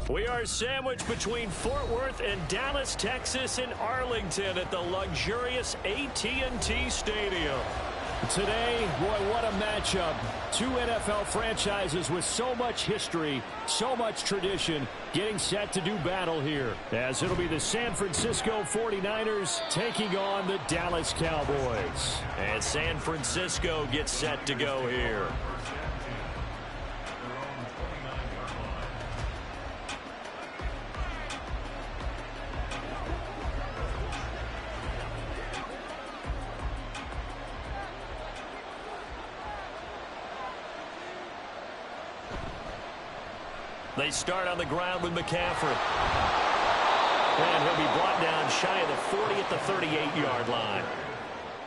We are sandwiched between Fort Worth and Dallas, Texas, and Arlington at the luxurious AT&T Stadium. Today, boy, what a matchup. Two NFL franchises with so much history, so much tradition, getting set to do battle here. As it'll be the San Francisco 49ers taking on the Dallas Cowboys. And San Francisco gets set to go here. They start on the ground with McCaffrey. And he'll be brought down shy of the 40 at the 38-yard line.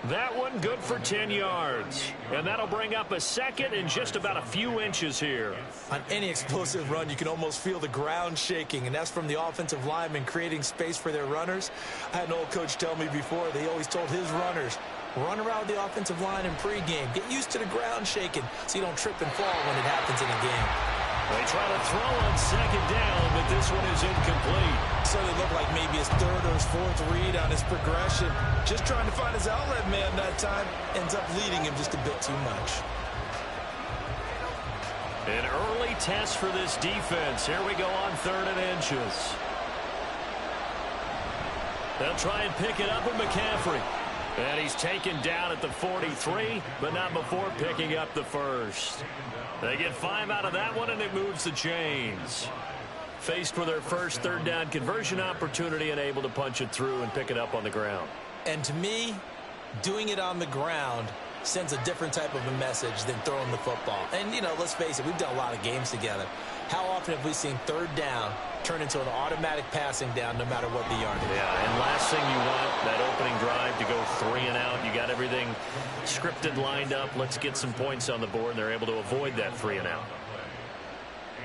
That one good for 10 yards. And that'll bring up a second and just about a few inches here. On any explosive run, you can almost feel the ground shaking, and that's from the offensive linemen creating space for their runners. I had an old coach tell me before, they always told his runners, run around the offensive line in pregame. Get used to the ground shaking so you don't trip and fall when it happens in a game. They try to throw on second down, but this one is incomplete. So it looked like maybe his third or his fourth read on his progression. Just trying to find his outlet man that time. Ends up leading him just a bit too much. An early test for this defense. Here we go on 3rd and inches. They'll try and pick it up with McCaffrey. And he's taken down at the 43, but not before picking up the first. They get 5 out of that one, and it moves the chains. Faced with their first third down conversion opportunity and able to punch it through and pick it up on the ground. And to me, doing it on the ground sends a different type of a message than throwing the football. And, you know, let's face it, we've done a lot of games together. How often have we seen third down turn into an automatic passing down no matter what the yardage? Yeah, and last thing you want, that opening drive to go 3 and out. You got everything scripted, lined up. Let's get some points on the board, and they're able to avoid that 3 and out.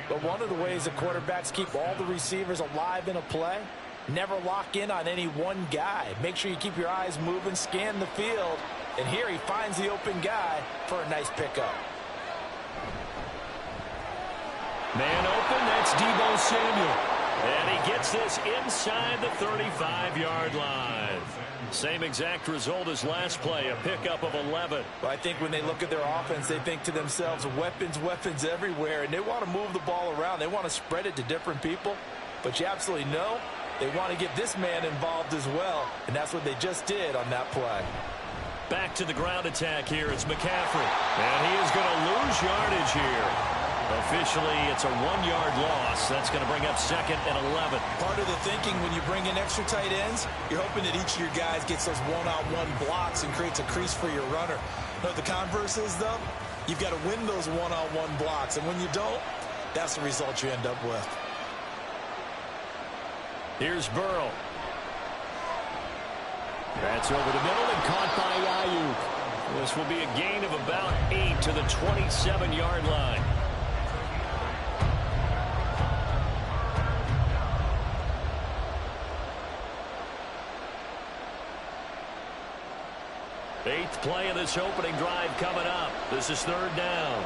But one of the ways that quarterbacks keep all the receivers alive in a play, never lock in on any one guy. Make sure you keep your eyes moving, scan the field. And here he finds the open guy for a nice pickup. Man open, that's Deebo Samuel. And he gets this inside the 35-yard line. Same exact result as last play, a pickup of 11. Well, I think when they look at their offense, they think to themselves, weapons, weapons everywhere, and they want to move the ball around. They want to spread it to different people. But you absolutely know they want to get this man involved as well, and that's what they just did on that play. Back to the ground attack here. It's McCaffrey. And he is going to lose yardage here. Officially, it's a 1-yard loss. That's going to bring up 2nd and 11. Part of the thinking when you bring in extra tight ends, you're hoping that each of your guys gets those one-on-one blocks and creates a crease for your runner. But the converse is, though, you've got to win those one-on-one blocks. And when you don't, that's the result you end up with. Here's Burrow. That's over the middle and caught by Ayuk. This will be a gain of about 8 to the 27-yard line. Eighth play of this opening drive coming up. This is 3rd down.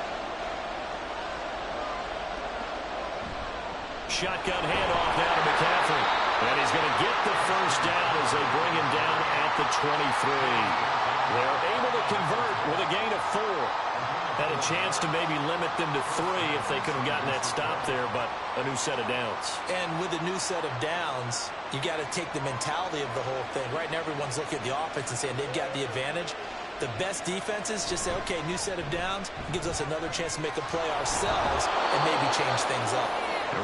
Shotgun handoff now to McCaffrey. And he's going to get the first down as they bring him down at the 23. They're able to convert with a gain of 4. Had a chance to maybe limit them to 3 if they could have gotten that stop there, but a new set of downs. And with a new set of downs, you got to take the mentality of the whole thing. Right now, everyone's looking at the offense and saying they've got the advantage. The best defenses just say, okay, new set of downs. It gives us another chance to make a play ourselves and maybe change things up.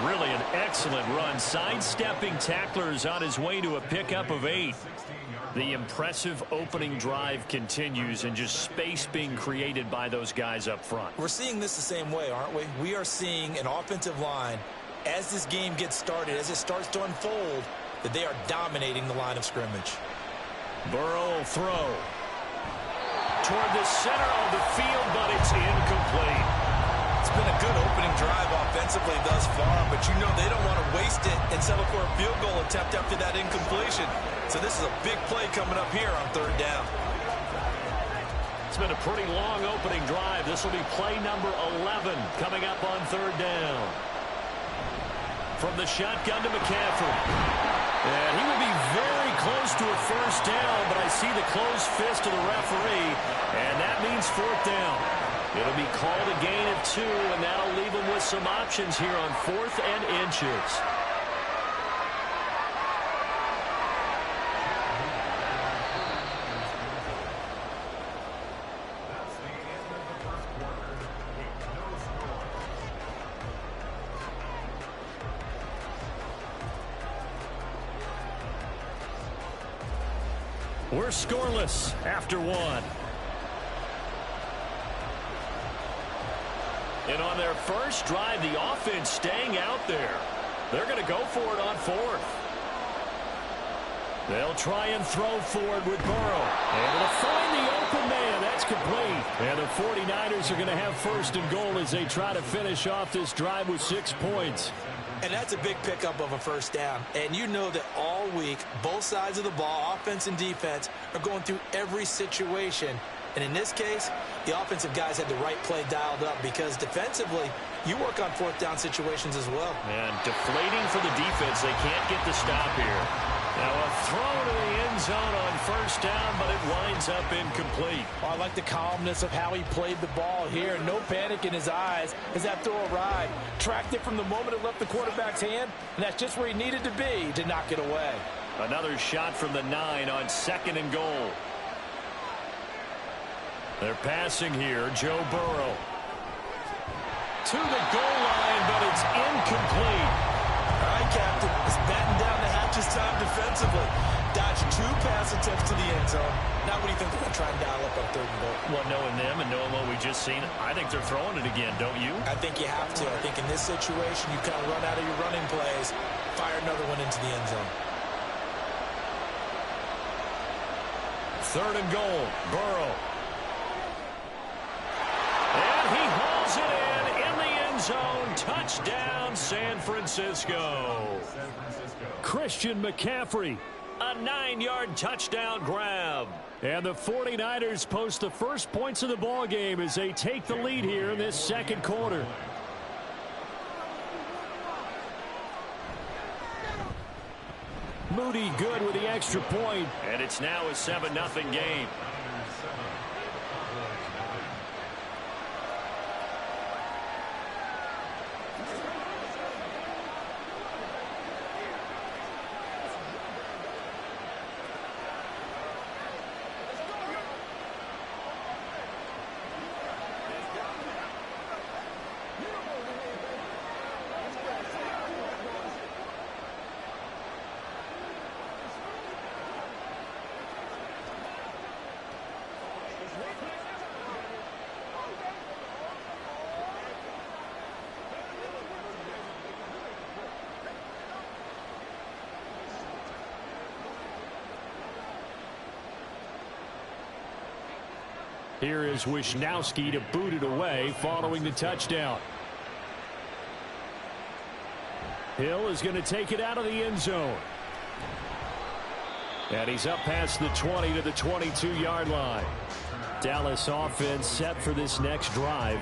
Really an excellent run. Sidestepping tacklers on his way to a pickup of 8. The impressive opening drive continues and just space being created by those guys up front. We're seeing this the same way, aren't we? We are seeing an offensive line, as this game gets started, as it starts to unfold, that they are dominating the line of scrimmage. Burrow will throw. Toward the center of the field, but it's incomplete. It's been a good opening drive offensively thus far, but you know they don't want to waste it and settle for a field goal attempt after that incompletion. So this is a big play coming up here on 3rd down. It's been a pretty long opening drive. This will be play number 11 coming up on 3rd down. From the shotgun to McCaffrey. And he will be very close to a first down, but I see the closed fist of the referee, and that means 4th down. It'll be called a gain of 2, and that'll leave them with some options here on 4th and inches. We're scoreless after 1. And on their first drive, the offense staying out there. They're going to go for it on 4th. They'll try and throw forward with Burrow. Able to find the open man. That's complete. And the 49ers are going to have 1st and goal as they try to finish off this drive with 6 points. And that's a big pickup of a first down. And you know that all week, both sides of the ball, offense and defense, are going through every situation. And in this case, the offensive guys had the right play dialed up because defensively, you work on 4th down situations as well. And deflating for the defense. They can't get the stop here. Now a throw to the end zone on 1st down, but it winds up incomplete. Oh, I like the calmness of how he played the ball here. No panic in his eyes as that throw arrived. Tracked it from the moment it left the quarterback's hand, and that's just where he needed to be to knock it away. Another shot from the 9 on 2nd and goal. They're passing here. Joe Burrow. To the goal line, but it's incomplete. All right, Captain. It's batten down the hatches time defensively. Dodged 2 pass attempts to the end zone. Now what do you think they're going to try and dial up on 3rd and goal? Well, knowing them and knowing what we just seen, I think they're throwing it again, don't you? I think you have to. I think in this situation, you kind of run out of your running plays, fire another one into the end zone. 3rd and goal. Burrow. And he hauls it in the end zone. Touchdown, San Francisco. Christian McCaffrey. A 9-yard touchdown grab. And the 49ers post the first points of the ball game as they take the lead here in this 2nd quarter. Moody good with the extra point. And it's now a 7-0 game. Here is Wisnowski to boot it away following the touchdown. Hill is going to take it out of the end zone. And he's up past the 20 to the 22-yard line. Dallas offense set for this next drive.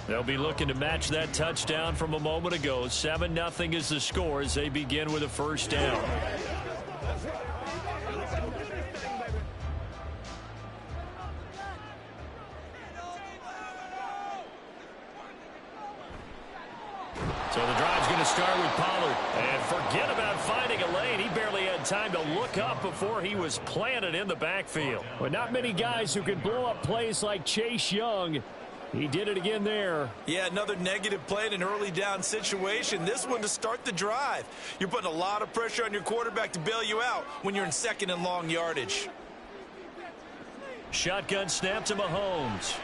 They'll be looking to match that touchdown from a moment ago. 7-0 is the score as they begin with a 1st down. So the drive's going to start with Pollard. And forget about finding a lane. He barely had time to look up before he was planted in the backfield. But not many guys who can blow up plays like Chase Young. He did it again there. Yeah, another negative play in an early down situation. This one to start the drive. You're putting a lot of pressure on your quarterback to bail you out when you're in 2nd and long yardage. Shotgun snap to Mahomes.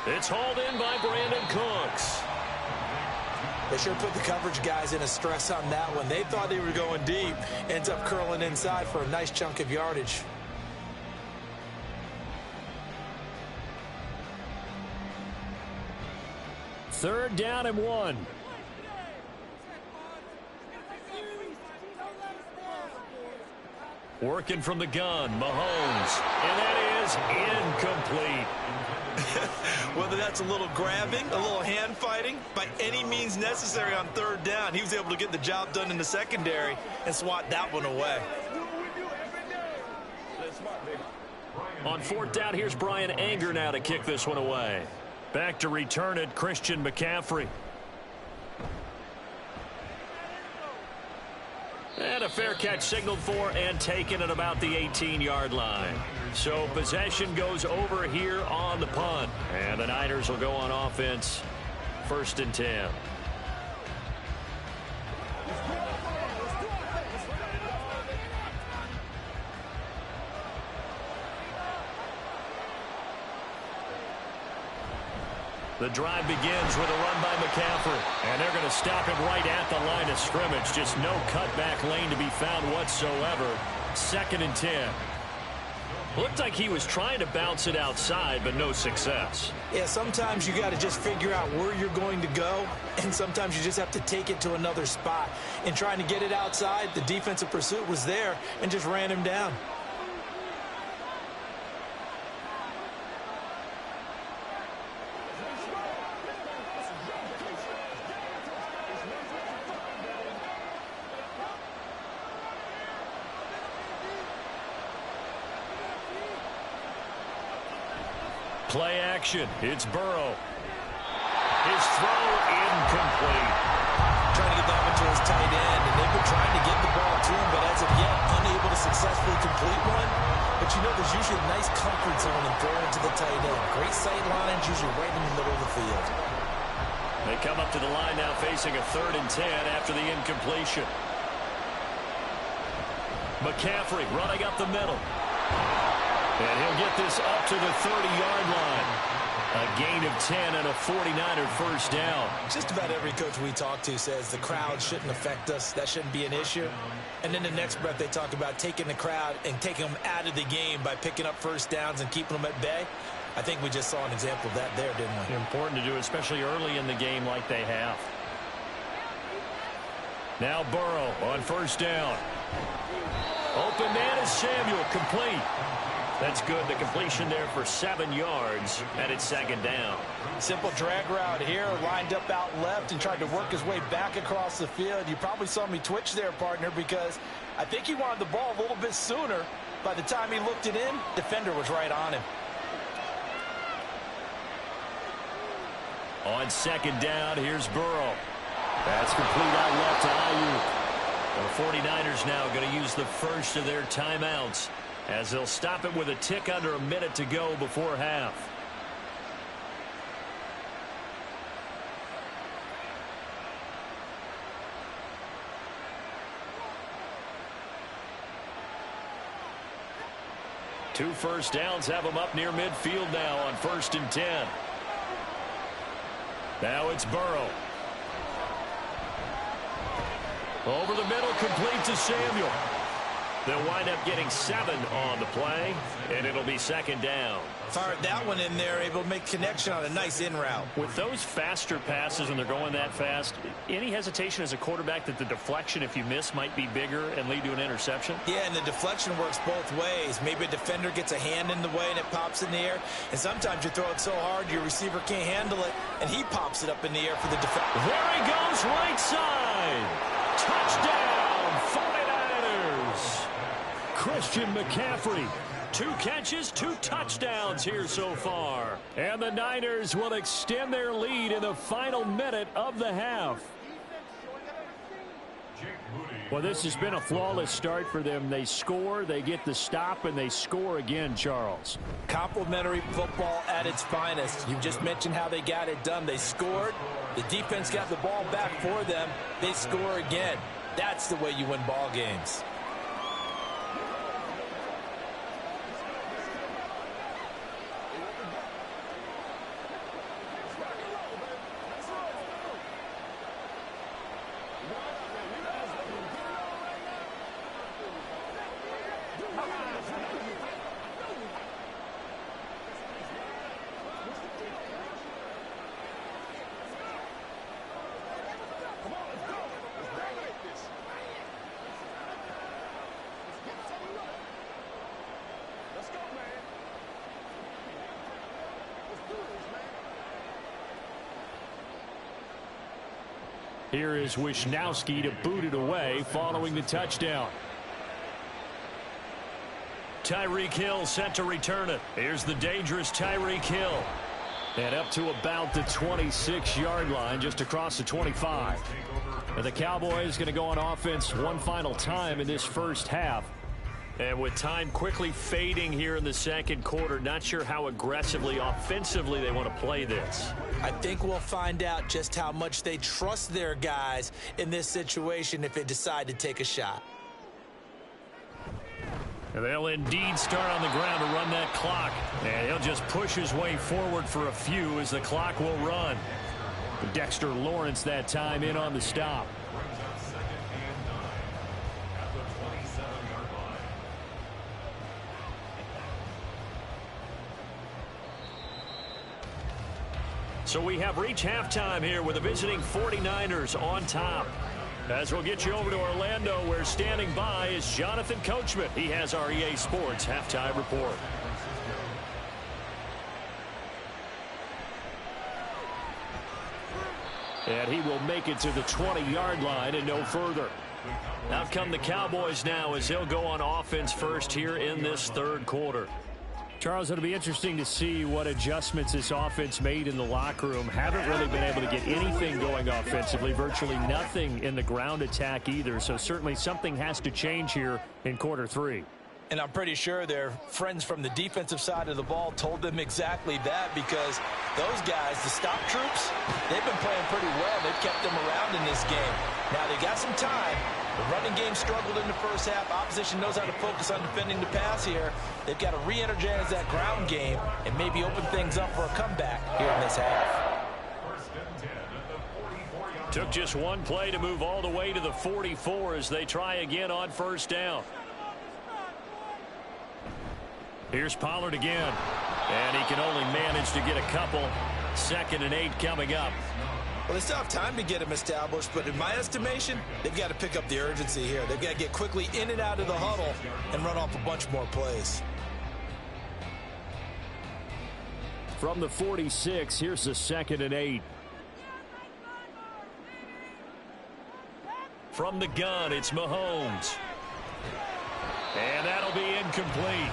It's hauled in by Brandon Cooks. They sure put the coverage guys in a stress on that one. They thought they were going deep. Ends up curling inside for a nice chunk of yardage. Third down and 1. Working from the gun, Mahomes. And that is incomplete. Whether that's a little grabbing, a little hand fighting, by any means necessary on 3rd down, he was able to get the job done in the secondary and swat that one away. On 4th down, here's Brian Anger now to kick this one away. Back to return it, Christian McCaffrey. And a fair catch signaled for and taken at about the 18-yard line. So possession goes over here on the punt. And the Niners will go on offense. 1st and 10. The drive begins with a run by McCaffrey. And they're going to stop him right at the line of scrimmage. Just no cutback lane to be found whatsoever. 2nd and 10. Looked like he was trying to bounce it outside, but no success. Yeah, sometimes you got to just figure out where you're going to go, and sometimes you just have to take it to another spot. In trying to get it outside, the defensive pursuit was there and just ran him down. Play action. It's Burrow. His throw incomplete. Trying to get that one to his tight end, and they've been trying to get the ball to him, but as of yet, unable to successfully complete one. But you know, there's usually a nice comfort zone in throwing to the tight end. Great sight lines, usually right in the middle of the field. They come up to the line now facing a 3rd and 10 after the incompletion. McCaffrey running up the middle. And he'll get this up to the 30-yard line. A gain of 10 and a 49er first down. Just about every coach we talk to says the crowd shouldn't affect us. That shouldn't be an issue. And then the next breath they talk about taking the crowd and taking them out of the game by picking up first downs and keeping them at bay. I think we just saw an example of that there, didn't we? Important to do, especially early in the game like they have. Now Burrow on first down. Open man is Samuel, complete. That's good. The completion there for 7 yards, and it's 2nd down. Simple drag route here, lined up out left and tried to work his way back across the field. You probably saw me twitch there, partner, because I think he wanted the ball a little bit sooner. By the time he looked it in, defender was right on him. On 2nd down, here's Burrow. That's complete out left to Ayuk. The 49ers now going to use the first of their timeouts as they'll stop it with a tick under a minute to go before half. Two first downs have them up near midfield now on 1st and 10. Now it's Burrow. Over the middle, complete to Samuel. They'll wind up getting 7 on the play, and it'll be 2nd down. Fired that one in there, able to make connection on a nice in route. With those faster passes and they're going that fast, any hesitation as a quarterback that the deflection, if you miss, might be bigger and lead to an interception? Yeah, and the deflection works both ways. Maybe a defender gets a hand in the way and it pops in the air, and sometimes you throw it so hard your receiver can't handle it, and he pops it up in the air for the defender. There he goes, right side. Touchdown, 49ers. Christian McCaffrey. 2 catches, 2 touchdowns here so far. And the Niners will extend their lead in the final minute of the half. Well, this has been a flawless start for them. They score, they get the stop, and they score again, Charles. Complimentary football at its finest. You just mentioned how they got it done. They scored. The defense got the ball back for them. They score again. That's the way you win ball games. Here is Wisnowski to boot it away following the touchdown. Tyreek Hill set to return it. Here's the dangerous Tyreek Hill. And up to about the 26-yard line, just across the 25. And the Cowboys going to go on offense one final time in this first half. And with time quickly fading here in the second quarter, not sure how aggressively, offensively they want to play this. I think we'll find out just how much they trust their guys in this situation if they decide to take a shot. And they'll indeed start on the ground to run that clock. And he'll just push his way forward for a few as the clock will run. Dexter Lawrence that time in on the stop. So we have reached halftime here with the visiting 49ers on top. As we'll get you over to Orlando, where standing by is Jonathan Coachman. He has our EA Sports halftime report. And he will make it to the 20-yard line and no further. Out come the Cowboys now as they'll go on offense first here in this third quarter. Charles, it'll be interesting to see what adjustments this offense made in the locker room. Haven't really been able to get anything going offensively, virtually nothing in the ground attack either. So certainly something has to change here in quarter three. And I'm pretty sure their friends from the defensive side of the ball told them exactly that, because those guys, the stop troops, they've been playing pretty well. They've kept them around in this game. Now, they got some time. The running game struggled in the first half. Opposition knows how to focus on defending the pass here. They've got to re-energize that ground game and maybe open things up for a comeback here in this half. Took just one play to move all the way to the 44 as they try again on first down. Here's Pollard again, and he can only manage to get a couple. 2nd and 8 coming up. Well, they still have time to get him established, but in my estimation, they've got to pick up the urgency here. They've got to get quickly in and out of the huddle and run off a bunch more plays. From the 46, here's the 2nd and 8. From the gun, it's Mahomes. And that'll be incomplete.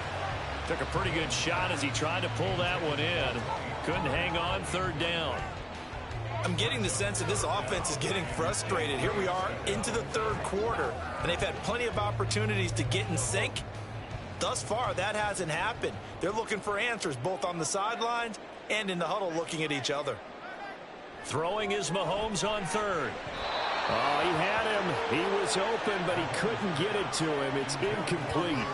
Took a pretty good shot as he tried to pull that one in. Couldn't hang on 3rd down. I'm getting the sense that this offense is getting frustrated. Here we are into the 3rd quarter, and they've had plenty of opportunities to get in sync. Thus far, that hasn't happened. They're looking for answers both on the sidelines and in the huddle looking at each other. Throwing is Mahomes on 3rd. Oh, he had him. He was open, but he couldn't get it to him. It's incomplete.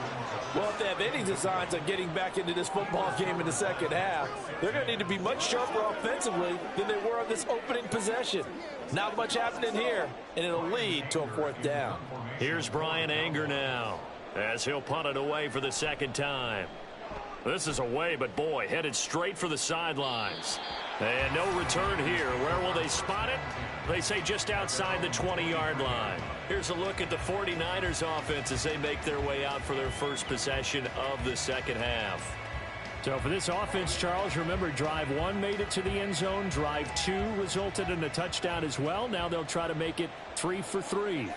Well, if they have any designs on getting back into this football game in the second half, they're going to need to be much sharper offensively than they were on this opening possession. Not much happening here, and it'll lead to a 4th down. Here's Brian Anger now as he'll punt it away for the 2nd time. This is away, but boy, headed straight for the sidelines. And no return here. Where will they spot it? They say just outside the 20-yard line. Here's a look at the 49ers offense as they make their way out for their first possession of the second half. So for this offense, Charles, remember drive 1 made it to the end zone. Drive 2 resulted in a touchdown as well. Now they'll try to make it 3 for 3.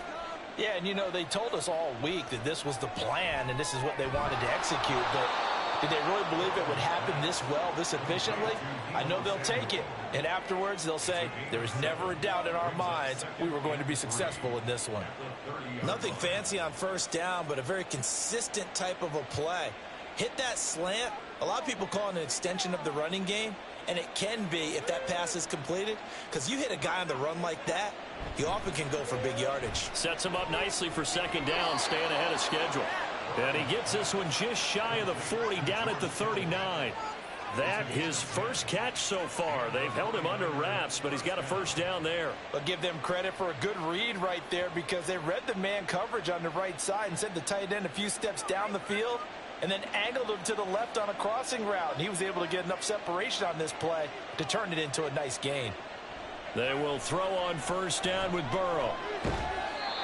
Yeah, and you know, they told us all week that this was the plan and this is what they wanted to execute, but did they really believe it would happen this well, this efficiently? I know they'll take it, and afterwards they'll say, there was never a doubt in our minds we were going to be successful in this one. Nothing fancy on first down, but a very consistent type of a play. Hit that slant. A lot of people call it an extension of the running game, and it can be if that pass is completed, because you hit a guy on the run like that, he often can go for big yardage. Sets him up nicely for 2nd down, staying ahead of schedule. And he gets this one just shy of the 40, down at the 39. That his first catch so far. They've held him under wraps, but he's got a first down there. But give them credit for a good read right there, because they read the man coverage on the right side and sent the tight end a few steps down the field and then angled him to the left on a crossing route. And he was able to get enough separation on this play to turn it into a nice gain. They will throw on first down with Burrow.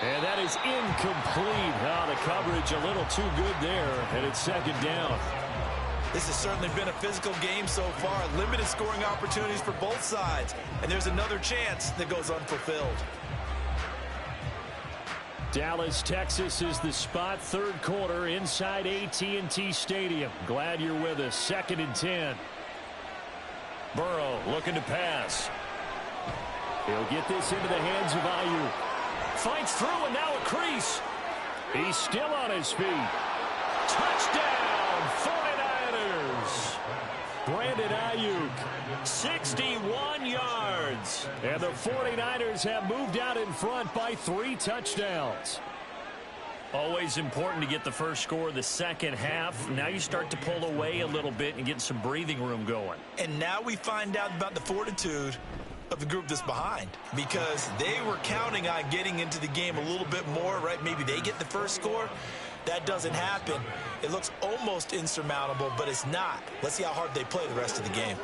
And that is incomplete. Oh, the coverage a little too good there, and it's 2nd down. This has certainly been a physical game so far. Limited scoring opportunities for both sides. And there's another chance that goes unfulfilled. Dallas, Texas is the spot. 3rd quarter inside AT&T Stadium. Glad you're with us. 2nd and 10. Burrow looking to pass. He'll get this into the hands of Ayuk. Fights through, and now a crease. He's still on his feet. Touchdown, 49ers. Brandon Ayuk, 61 yards. And the 49ers have moved out in front by 3 touchdowns. Always important to get the first score of the second half. Now you start to pull away a little bit and get some breathing room going. And now we find out about the fortitude of the group that's behind, because they were counting on getting into the game a little bit more, right? Maybe they get the first score. That doesn't happen. It looks almost insurmountable, but it's not. Let's see how hard they play the rest of the game.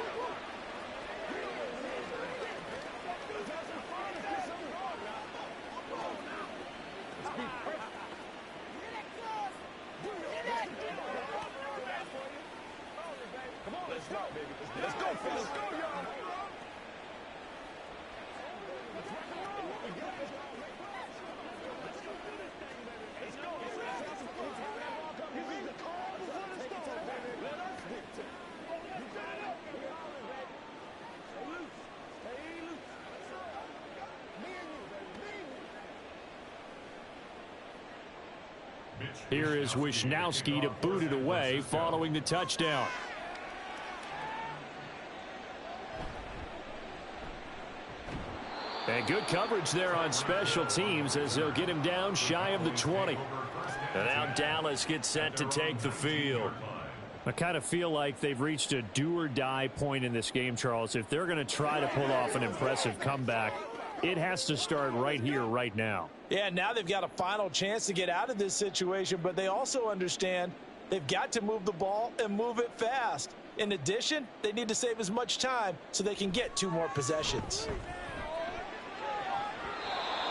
Here is Wisnowski to boot it away following the touchdown. And good coverage there on special teams as they'll get him down shy of the 20. And now Dallas gets set to take the field. I kind of feel like they've reached a do-or-die point in this game, Charles. If they're going to try to pull off an impressive comeback, it has to start right here, right now. Yeah, now they've got a final chance to get out of this situation, but they also understand they've got to move the ball and move it fast. In addition, they need to save as much time so they can get 2 more possessions.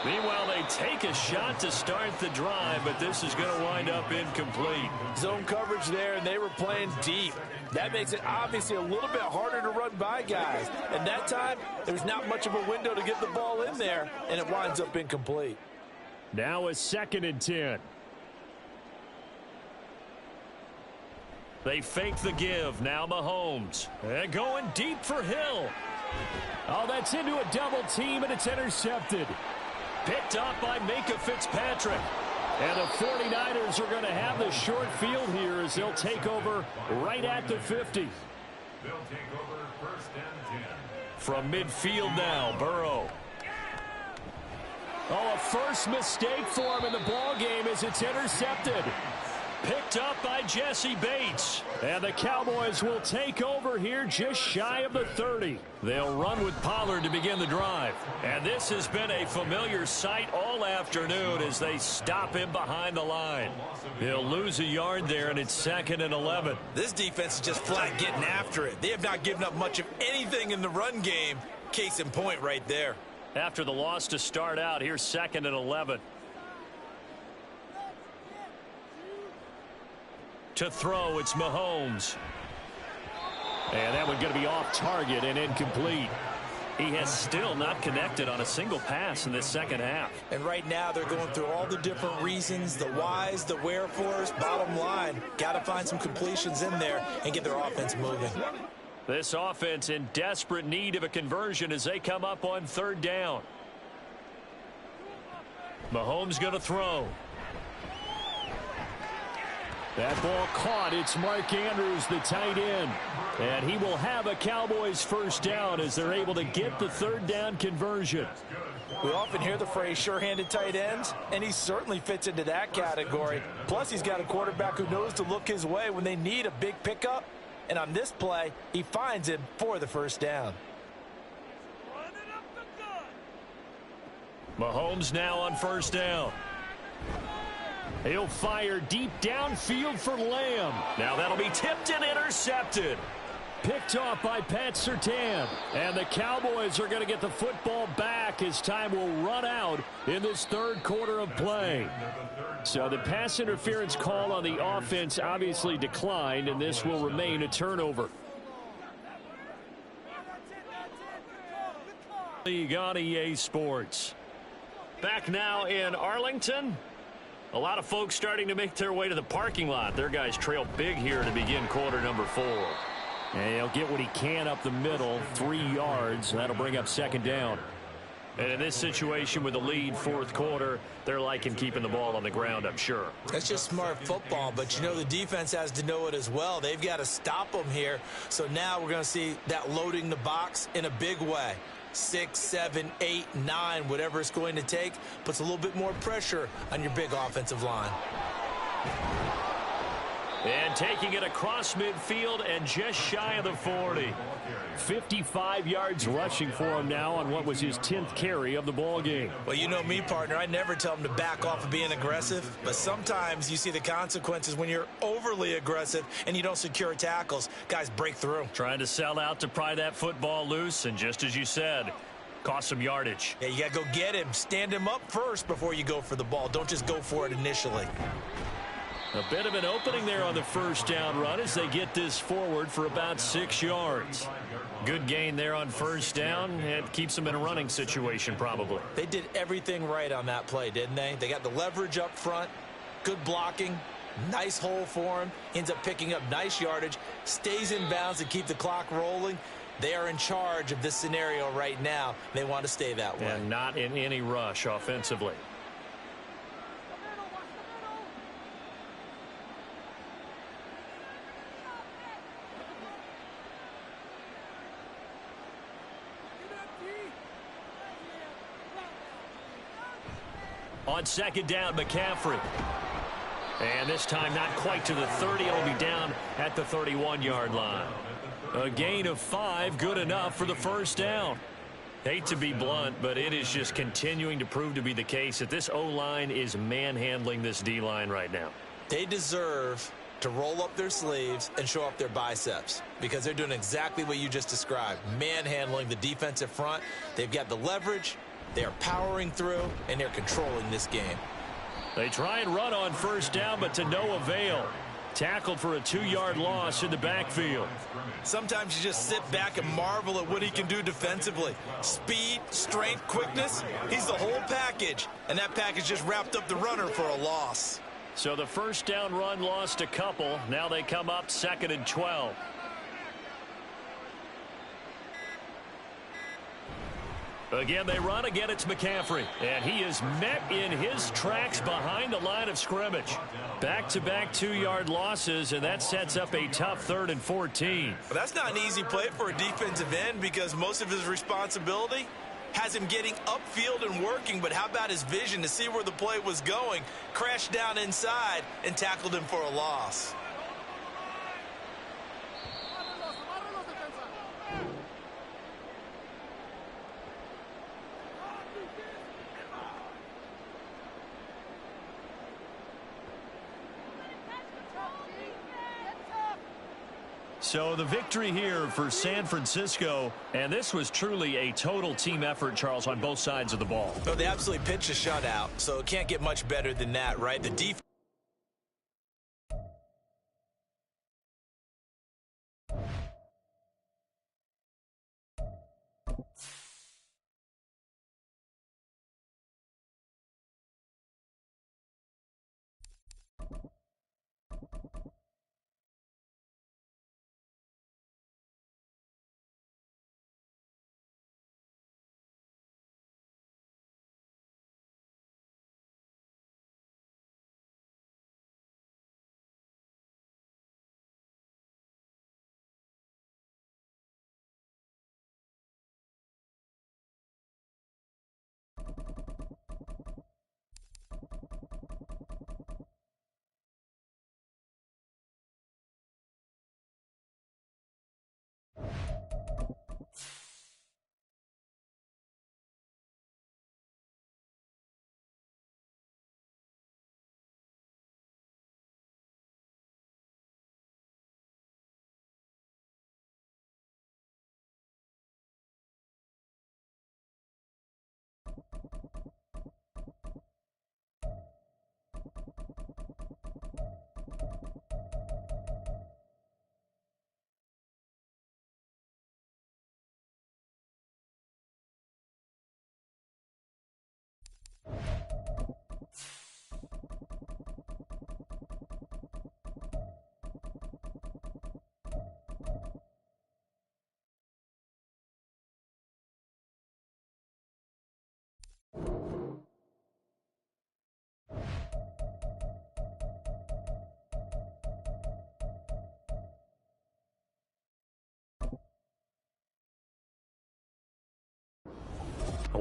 Meanwhile, they take a shot to start the drive, but this is going to wind up incomplete. Zone coverage there, and they were playing deep. That makes it obviously a little bit harder to run by guys. And that time, there's not much of a window to get the ball in there, and it winds up incomplete. Now a 2nd and 10. They fake the give. Now Mahomes. And going deep for Hill. Oh, that's into a double team, and it's intercepted. Picked up by Minkah Fitzpatrick. And the 49ers are going to have the short field here as they'll take over right at the 50. They'll take over 1st and 10. From midfield now, Burrow. Oh, a first mistake for him in the ball game as it's intercepted. Picked up by Jesse Bates. And the Cowboys will take over here just shy of the 30. They'll run with Pollard to begin the drive. And this has been a familiar sight all afternoon as they stop him behind the line. He'll lose a yard there, and it's 2nd and 11. This defense is just flat getting after it. They have not given up much of anything in the run game. Case in point right there. After the loss to start out, here's 2nd and 11. To throw, it's Mahomes. And that one going to be off target and incomplete. He has still not connected on a single pass in this second half. And right now they're going through all the different reasons, the whys, the wherefores. Bottom line, got to find some completions in there and get their offense moving. This offense in desperate need of a conversion as they come up on 3rd down. Mahomes going to throw. That ball caught. It's Mark Andrews, the tight end. And he will have a Cowboys 1st down as they're able to get the 3rd down conversion. We often hear the phrase sure-handed tight ends, and he certainly fits into that category. Plus, he's got a quarterback who knows to look his way when they need a big pickup. And on this play, he finds him for the 1st down. Mahomes now on 1st down. He'll fire deep downfield for Lamb. Now that'll be tipped and intercepted. Picked off by Pat Surtain. And the Cowboys are going to get the football back as time will run out in this 3rd quarter of play. So the pass interference call on the offense obviously declined, and this will remain a turnover. League on EA Sports. Back now in Arlington. A lot of folks starting to make their way to the parking lot. Their guys trail big here to begin quarter number 4. And he'll get what he can up the middle, 3 yards. That'll bring up 2nd down. And in this situation with the lead 4th quarter, they're liking keeping the ball on the ground, I'm sure. That's just smart football, but you know the defense has to know it as well. They've got to stop them here. So now we're going to see that loading the box in a big way. 6, 7, 8, 9, whatever it's going to take, puts a little bit more pressure on your big offensive line. And taking it across midfield and just shy of the 40. 55 yards rushing for him now on what was his 10th carry of the ball game. Well, you know me, partner. I never tell him to back off of being aggressive, but sometimes you see the consequences when you're overly aggressive and you don't secure tackles. Guys break through. Trying to sell out to pry that football loose, and just as you said, cost some yardage. Yeah, you got to go get him. Stand him up first before you go for the ball. Don't just go for it initially. A bit of an opening there on the 1st down run as they get this forward for about 6 yards. Good gain there on 1st down, and keeps them in a running situation probably. They did everything right on that play, didn't they? They got the leverage up front, good blocking, nice hole for him, ends up picking up nice yardage, stays in bounds to keep the clock rolling. They are in charge of this scenario right now. They want to stay that way. And not in any rush offensively. On second down, McCaffrey. And this time not quite to the 30. It'll be down at the 31-yard line. A gain of 5, good enough for the first down. Hate to be blunt, but it is just continuing to prove to be the case that this O-line is manhandling this D-line right now. They deserve to roll up their sleeves and show up their biceps because they're doing exactly what you just described, manhandling the defensive front. They've got the leverage, they're powering through, and they're controlling this game. They try and run on first down, but to no avail. Tackled for a 2-yard loss in the backfield. Sometimes you just sit back and marvel at what he can do defensively. Speed, strength, quickness, he's the whole package. And that package just wrapped up the runner for a loss. So the first down run lost a couple. Now they come up 2nd and 12. Again, they run. Again, it's McCaffrey. And he is met in his tracks behind the line of scrimmage. Back-to-back 2-yard losses, and that sets up a tough 3rd and 14. But that's not an easy play for a defensive end because most of his responsibility has him getting upfield and working. But how about his vision to see where the play was going, crashed down inside, and tackled him for a loss? So the victory here for San Francisco, and this was truly a total team effort, Charles, on both sides of the ball. Well, they absolutely pitched a shutout, so it can't get much better than that, right? The defense.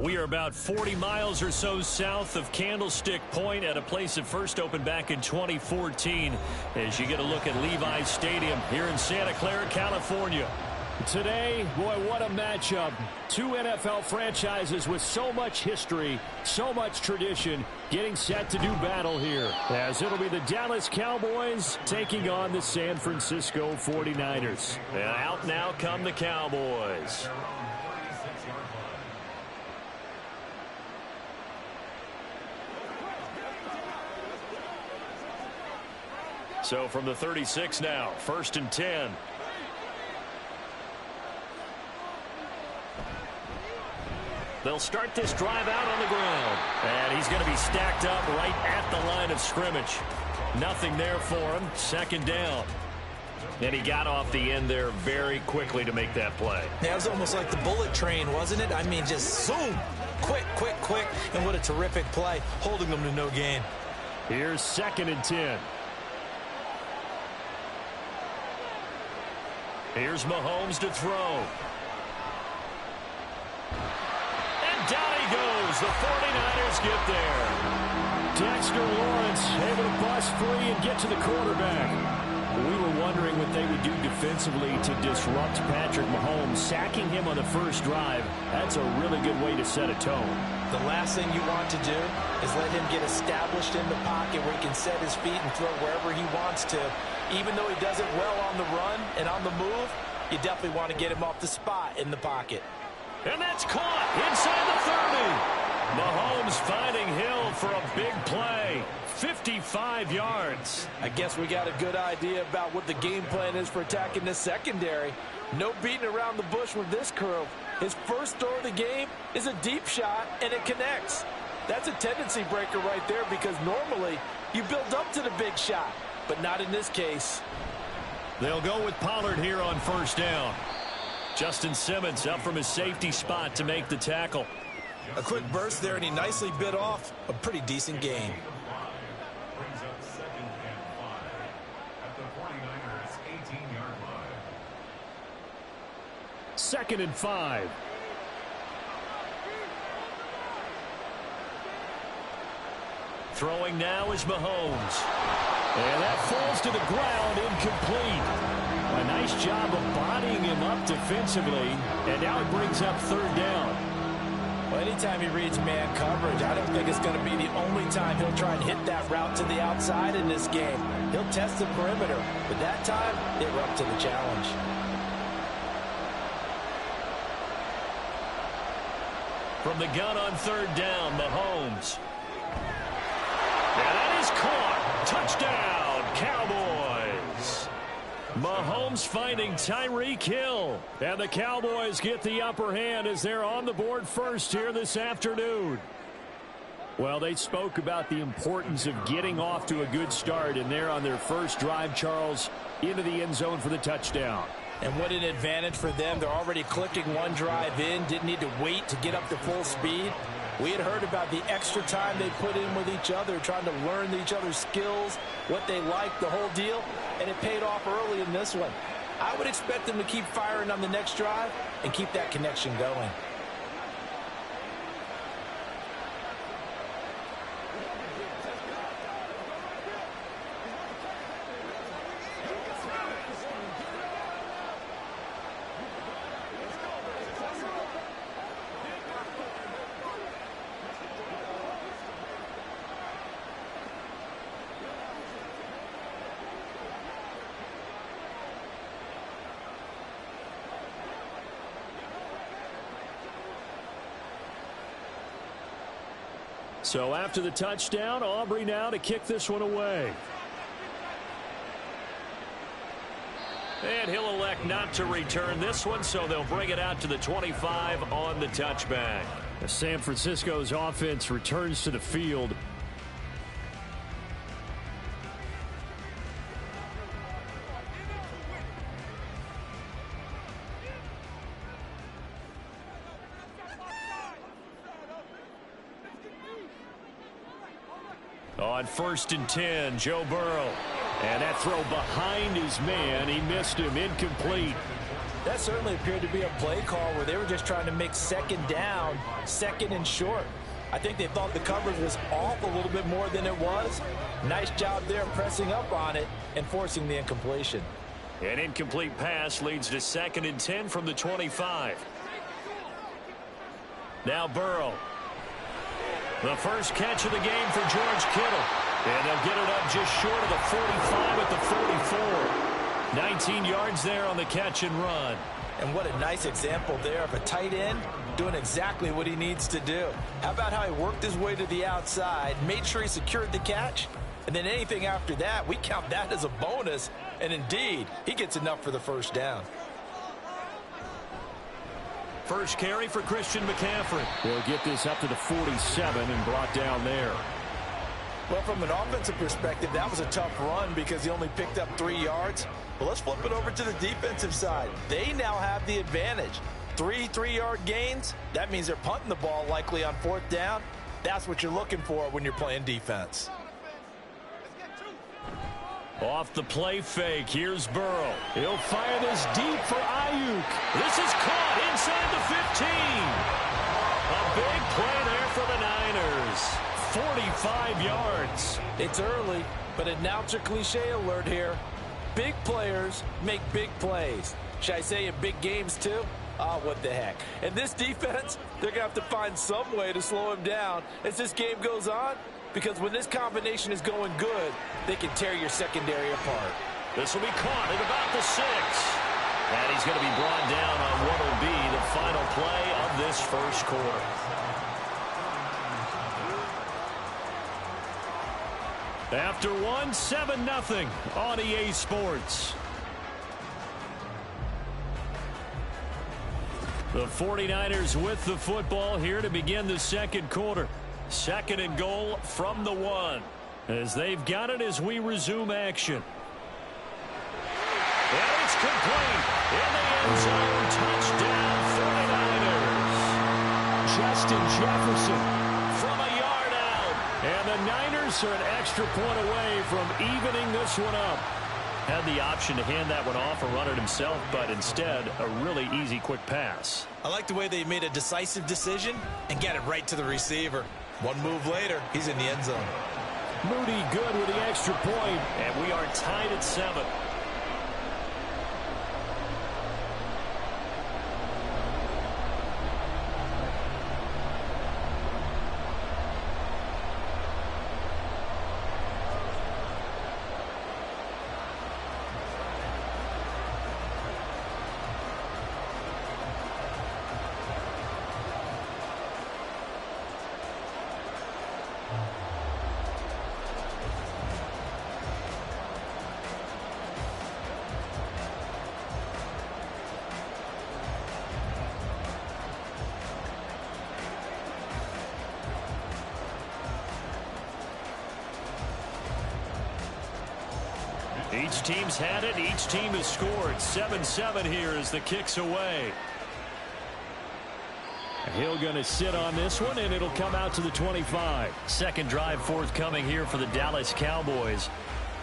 We are about 40 miles or so south of Candlestick Point at a place that first opened back in 2014 as you get a look at Levi's Stadium here in Santa Clara, California. Today, boy, what a matchup. Two NFL franchises with so much history, so much tradition, getting set to do battle here. As it'll be the Dallas Cowboys taking on the San Francisco 49ers. And out now come the Cowboys. So from the 36 now, 1st and 10. They'll start this drive out on the ground. And he's going to be stacked up right at the line of scrimmage. Nothing there for him. 2nd down. And he got off the end there very quickly to make that play. Yeah, it was almost like the bullet train, wasn't it? I mean, just zoom. Quick, quick, quick. And what a terrific play, holding them to no gain. Here's 2nd and 10. Here's Mahomes to throw. And down he goes. goes. The 49ers get there. Dexter Lawrence able to bust free and get to the quarterback. We were wondering what they would do defensively to disrupt Patrick Mahomes. Sacking him on the first drive, that's a really good way to set a tone. The last thing you want to do is let him get established in the pocket where he can set his feet and throw wherever he wants to. Even though he does it well on the run and on the move, you definitely want to get him off the spot in the pocket. And that's caught inside the 30. Mahomes finding Hill for a big play. 55 yards. I guess we got a good idea about what the game plan is for attacking this secondary. No beating around the bush with this crew. His first throw of the game is a deep shot, and it connects. That's a tendency breaker right there because normally you build up to the big shot, but not in this case. They'll go with Pollard here on first down. Justin Simmons up from his safety spot to make the tackle. A quick burst there, and he nicely bit off a pretty decent gain. Brings up 2nd and 5 at the 49ers 18-yard line. 2nd and 5. Throwing now is Mahomes. And that falls to the ground, incomplete. A nice job of bodying him up defensively, and now it brings up third down. Well, anytime he reads man coverage, I don't think it's going to be the only time he'll try and hit that route to the outside in this game. He'll test the perimeter, but that time, they were up to the challenge. From the gun on third down, Mahomes. And that is caught. Touchdown, Cowboys. Mahomes finding Tyreek Hill. And the Cowboys get the upper hand as they're on the board first here this afternoon. Well, they spoke about the importance of getting off to a good start, and they're on their first drive, Charles, into the end zone for the touchdown. And what an advantage for them. They're already clicking one drive in, didn't need to wait to get up to full speed. We had heard about the extra time they put in with each other, trying to learn each other's skills, what they liked, the whole deal, and it paid off early in this one. I would expect them to keep firing on the next drive and keep that connection going. So after the touchdown, Aubrey now to kick this one away. And he'll elect not to return this one, so they'll bring it out to the 25 on the touchback. San Francisco's offense returns to the field. On 1st and 10, Joe Burrow. And that throw behind his man, he missed him, incomplete. That certainly appeared to be a play call where they were just trying to make second down, second and short. I think they thought the coverage was off a little bit more than it was. Nice job there pressing up on it and forcing the incompletion. An incomplete pass leads to 2nd and 10 from the 25. Now Burrow. The first catch of the game for George Kittle. And they'll get it up just short of the 45 at the 44. 19 yards there on the catch and run. And what a nice example there of a tight end doing exactly what he needs to do. How about how he worked his way to the outside, made sure he secured the catch, and then anything after that, we count that as a bonus. And indeed, he gets enough for the first down. First carry for Christian McCaffrey. They'll get this up to the 47 and brought down there. Well, from an offensive perspective, that was a tough run because he only picked up 3 yards. But let's flip it over to the defensive side. They now have the advantage. 3 3-yard gains. That means they're punting the ball likely on 4th down. That's what you're looking for when you're playing defense. Off the play fake, here's Burrow. He'll fire this deep for Ayuk. This is caught inside the 15. A big play there for scores. 45 yards. It's early, but announcer cliche alert here. Big players make big plays. Should I say in big games too? Oh, what the heck. And this defense, they're going to have to find some way to slow him down as this game goes on, because when this combination is going good, they can tear your secondary apart. This will be caught at about the 6. And he's going to be brought down on what will be the final play of this first quarter. After one, 7-0 on EA Sports. The 49ers with the football here to begin the second quarter. 2nd and goal from the 1. As they've got it as we resume action. And it's complete. In the end zone. Touchdown 49ers. Justin Jefferson from a yard out. And the Niners are an extra point away from evening this one up. Had the option to hand that one off or run it himself, but instead a really easy quick pass. I like the way they made a decisive decision and get it right to the receiver. One move later, he's in the end zone. Moody good with the extra point. And we are tied at 7. Each team's had it. Each team has scored. 7-7 here as the kick's away. Hill going to sit on this one, and it'll come out to the 25. Second drive forthcoming here for the Dallas Cowboys.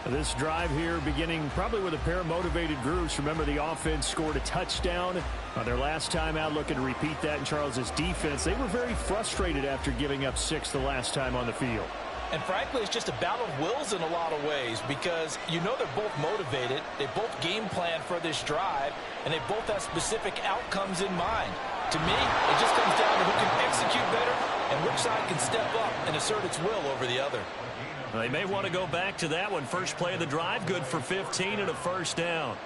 This drive here beginning probably with a pair of motivated groups. Remember, the offense scored a touchdown on their last time out, looking to repeat that in Charles's defense. They were very frustrated after giving up 6 the last time on the field. And frankly, it's just a battle of wills in a lot of ways, because you know they're both motivated, they both game plan for this drive, and they both have specific outcomes in mind. To me, it just comes down to who can execute better and which side can step up and assert its will over the other. They may want to go back to that one. First play of the drive, good for 15 and a first down.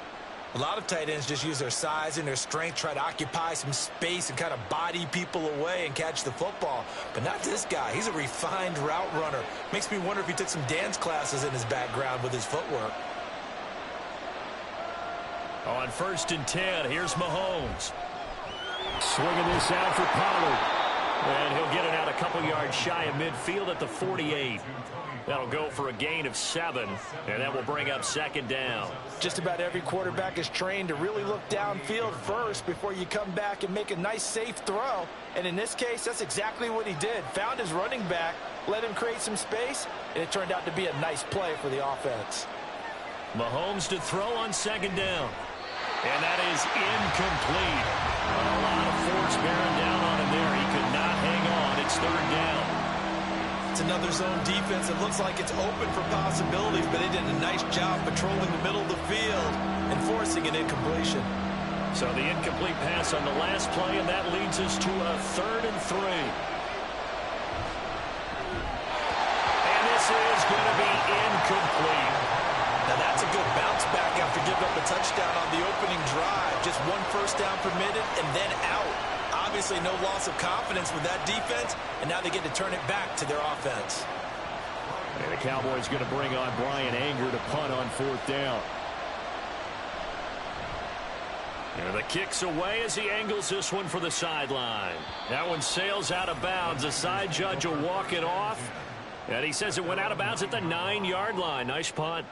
A lot of tight ends just use their size and their strength, try to occupy some space and kind of body people away and catch the football. But not this guy. He's a refined route runner. Makes me wonder if he took some dance classes in his background with his footwork. On 1st and 10, here's Mahomes. Swinging this out for Pollard. And he'll get it out a couple yards shy of midfield at the 48. That'll go for a gain of 7, and that will bring up 2nd down. Just about every quarterback is trained to really look downfield first before you come back and make a nice, safe throw. And in this case, that's exactly what he did. Found his running back, let him create some space, and it turned out to be a nice play for the offense. Mahomes to throw on 2nd down. And that is incomplete. A lot of force bearing down on him there. He could not hang on. It's 3rd down. It's another zone defense. It looks like it's open for possibilities, but they did a nice job patrolling the middle of the field and forcing an incompletion. So the incomplete pass on the last play, and that leads us to a 3rd and 3. And this is going to be incomplete. Now that's a good bounce back after giving up a touchdown on the opening drive. Just 1 first down permitted and then out. Obviously no loss of confidence with that defense, and now they get to turn it back to their offense. And the Cowboys going to bring on Brian Anger to punt on 4th down. And the kick's away as he angles this one for the sideline. That one sails out of bounds. The side judge will walk it off. And he says it went out of bounds at the 9-yard line. Nice punt.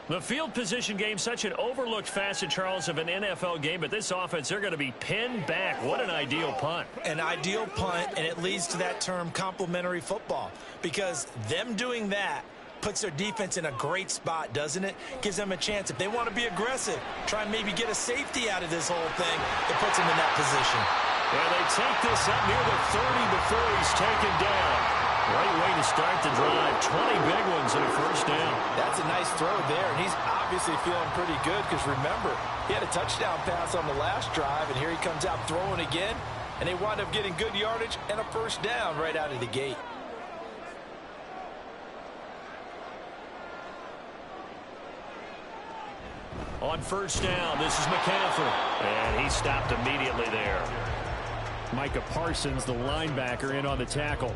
The field position game, such an overlooked facet, Charles, of an NFL game, but this offense, they're going to be pinned back. What an ideal punt. An ideal punt, and it leads to that term complementary football, because them doing that puts their defense in a great spot, doesn't it? Gives them a chance. If they want to be aggressive, try and maybe get a safety out of this whole thing, it puts them in that position. And they take this up near the 30 before he's taken down. Great way to start the drive. 20 big ones and a first down. That's a nice throw there, and he's obviously feeling pretty good because, remember, he had a touchdown pass on the last drive, and here he comes out throwing again, and they wind up getting good yardage and a first down right out of the gate. On first down, this is McCaffrey, and he stopped immediately there. Micah Parsons, the linebacker, in on the tackle.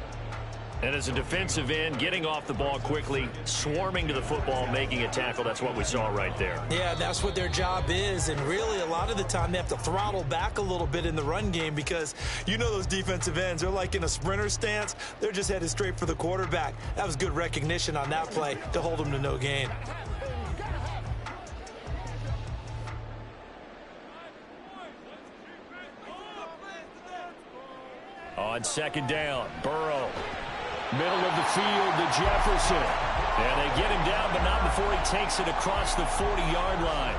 And as a defensive end, getting off the ball quickly, swarming to the football, making a tackle, that's what we saw right there. Yeah, that's what their job is, and really a lot of the time they have to throttle back a little bit in the run game because you know those defensive ends, they're like in a sprinter stance. They're just headed straight for the quarterback. That was good recognition on that play to hold them to no gain. On second down, Burrow. Middle of the field to Jefferson. And they get him down, but not before he takes it across the 40-yard line.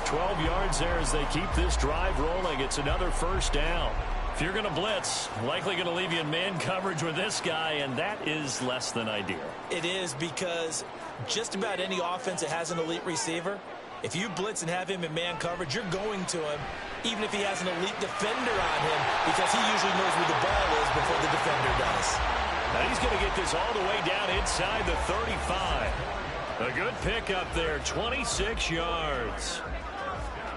12 yards there as they keep this drive rolling. It's another first down. If you're going to blitz, likely going to leave you in man coverage with this guy, and that is less than ideal. It is, because just about any offense that has an elite receiver, if you blitz and have him in man coverage, you're going to him, even if he has an elite defender on him, because he usually knows where the ball is before the defender does. Now he's going to get this all the way down inside the 35. A good pickup there, 26 yards.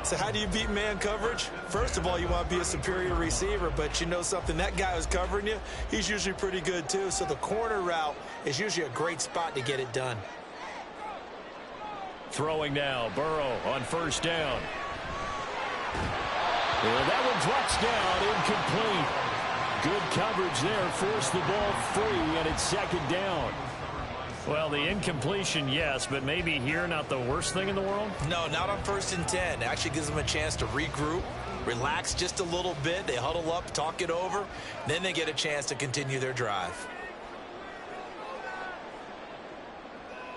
So how do you beat man coverage? First of all, you want to be a superior receiver, but you know something, that guy who's covering you, he's usually pretty good too. So the corner route is usually a great spot to get it done. Throwing now, Burrow on first down. Well, that one drops down, incomplete. Good coverage there, forced the ball free, and it's second down. Well, the incompletion, yes, but maybe here not the worst thing in the world? No, not on 1st and 10. It actually gives them a chance to regroup, relax just a little bit. They huddle up, talk it over, then they get a chance to continue their drive.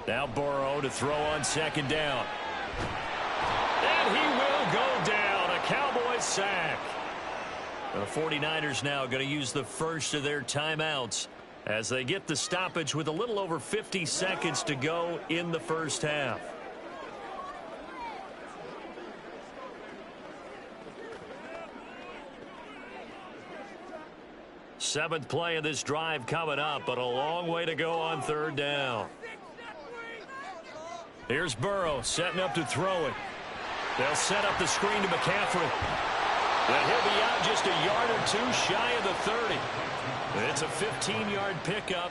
Now Burrow to throw on second down. And he will go down. A Cowboys sack. The 49ers now going to use the first of their timeouts as they get the stoppage with a little over 50 seconds to go in the first half. Seventh play of this drive coming up, but a long way to go on third down. Here's Burrow setting up to throw it. They'll set up the screen to McCaffrey. And he'll be out just a yard or two shy of the 30. It's a 15-yard pickup,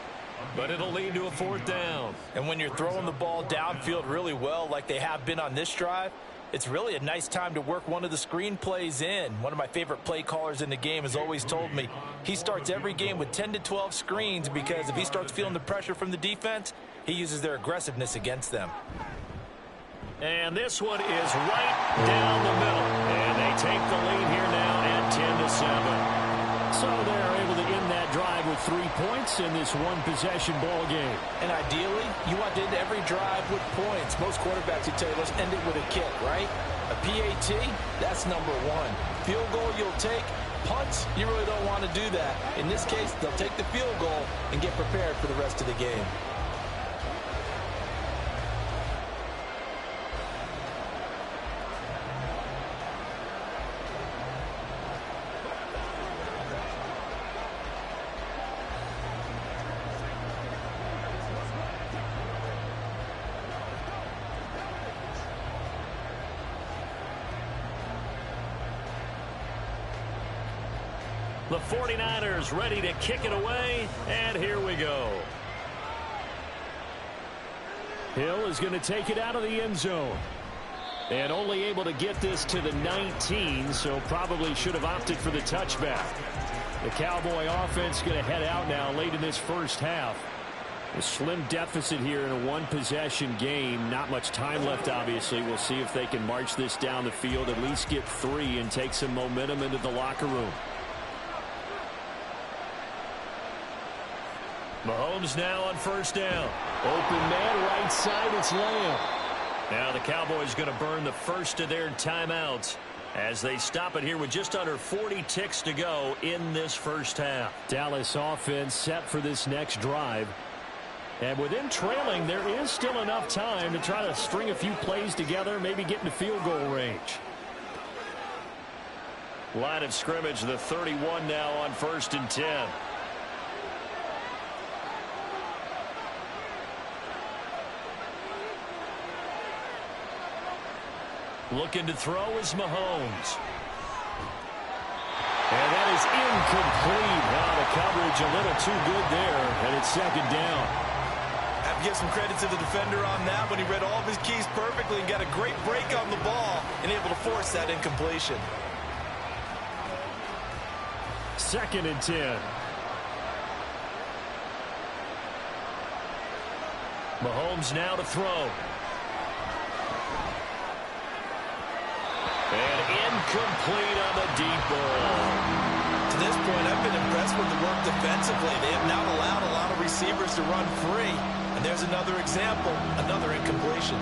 but it'll lead to a fourth down. And when you're throwing the ball downfield really well like they have been on this drive, it's really a nice time to work one of the screen plays in. One of my favorite play callers in the game has always told me he starts every game with 10 to 12 screens because if he starts feeling the pressure from the defense, he uses their aggressiveness against them. And this one is right down the middle. And they take the lead here now at 10-7. So they're able to end that drive with 3 points in this one-possession ball game. And ideally, you want to end every drive with points. Most quarterbacks would tell you, let's end it with a kick, right? A PAT, that's number one. Field goal you'll take. Punts, you really don't want to do that. In this case, they'll take the field goal and get prepared for the rest of the game. The 49ers ready to kick it away, and here we go. Hill is going to take it out of the end zone. And only able to get this to the 19, so probably should have opted for the touchback. The Cowboy offense going to head out now late in this first half. A slim deficit here in a one-possession game. Not much time left, obviously. We'll see if they can march this down the field, at least get 3, and take some momentum into the locker room. Mahomes now on first down. Open man, right side, it's Lamb. Now the Cowboys going to burn the first of their timeouts as they stop it here with just under 40 ticks to go in this first half. Dallas offense set for this next drive. And with them trailing, there is still enough time to try to string a few plays together, maybe get into field goal range. Line of scrimmage, the 31 now on 1st and 10. Looking to throw is Mahomes. And that is incomplete. Wow, the coverage a little too good there, and it's 2nd down. I have to give some credit to the defender on that when he read all of his keys perfectly and got a great break on the ball and able to force that incompletion. 2nd and 10. Mahomes now to throw. And incomplete on the deep ball. To this point, I've been impressed with the work defensively. They have now allowed a lot of receivers to run free. And there's another example, another incompletion.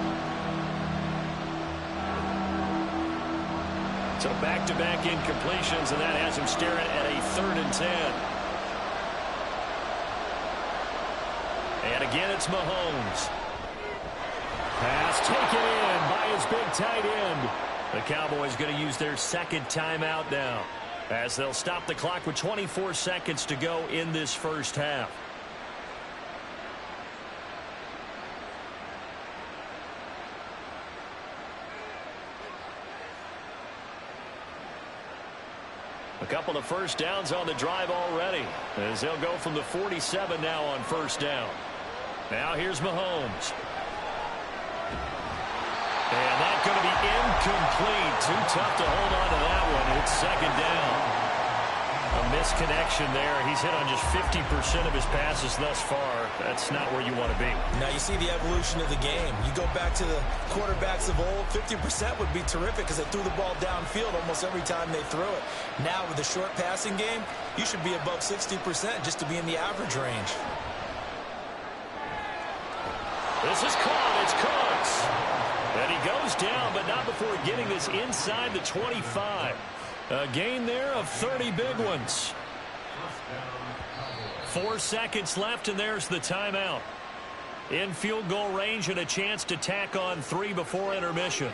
So back-to-back incompletions, and that has him staring at a 3rd and 10. And again, it's Mahomes. Pass taken in by his big tight end. The Cowboys going to use their 2nd timeout now, as they'll stop the clock with 24 seconds to go in this first half. A couple of first downs on the drive already, as they'll go from the 47 now on 1st down. Now here's Mahomes. And that's going to be incomplete. Too tough to hold on to that one. It's 2nd down. A misconnection there. He's hit on just 50% of his passes thus far. That's not where you want to be. Now you see the evolution of the game. You go back to the quarterbacks of old, 50% would be terrific because they threw the ball downfield almost every time they threw it. Now with the short passing game, you should be above 60% just to be in the average range. This is caught. It's Cooks. And he goes down, but not before getting this inside the 25. A gain there of 30 big ones. 4 seconds left, and there's the timeout. In field goal range and a chance to tack on 3 before intermission.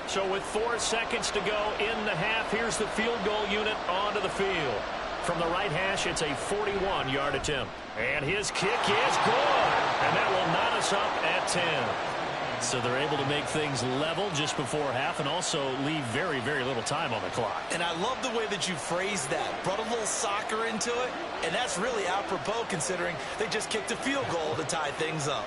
So with 4 seconds to go in the half, here's the field goal unit onto the field. From the right hash, it's a 41-yard attempt. And his kick is good. And that will knot us up at 10. So they're able to make things level just before half and also leave very, very little time on the clock. And I love the way that you phrased that. Brought a little soccer into it. And that's really apropos considering they just kicked a field goal to tie things up.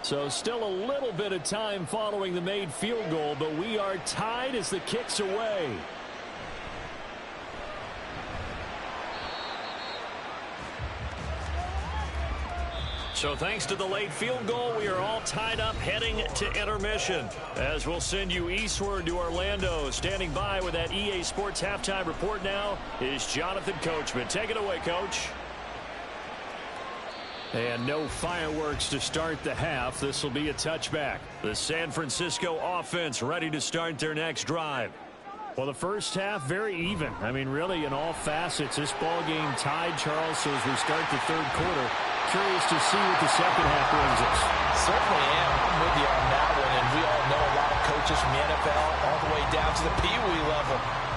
So still a little bit of time following the made field goal, but we are tied as the kick's away. So thanks to the late field goal, we are all tied up heading to intermission. As we'll send you eastward to Orlando. Standing by with that EA Sports halftime report now is Jonathan Coachman. Take it away, Coach. And no fireworks to start the half. This will be a touchback. The San Francisco offense ready to start their next drive. Well, the first half, very even. I mean, really, in all facets, this ball game tied, Charles. So as we start the 3rd quarter, curious to see what the second half brings us. Certainly am. I'm with you on that one. And we all know a lot of coaches from the NFL all the way down to the Pee Wee level.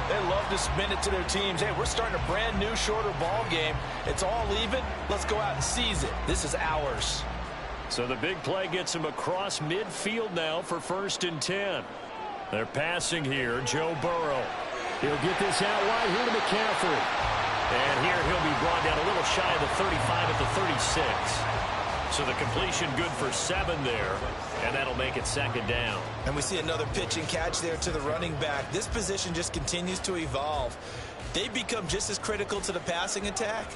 They love to spin it to their teams. Hey, we're starting a brand new, shorter ball game. It's all even. Let's go out and seize it. This is ours. So the big play gets him across midfield now for 1st and 10. They're passing here. Joe Burrow. He'll get this out wide here to McCaffrey. And here he'll be brought down a little shy of the 35 at the 36. So the completion good for 7 there, and that'll make it second down. And we see another pitch and catch there to the running back. This position just continues to evolve. They become just as critical to the passing attack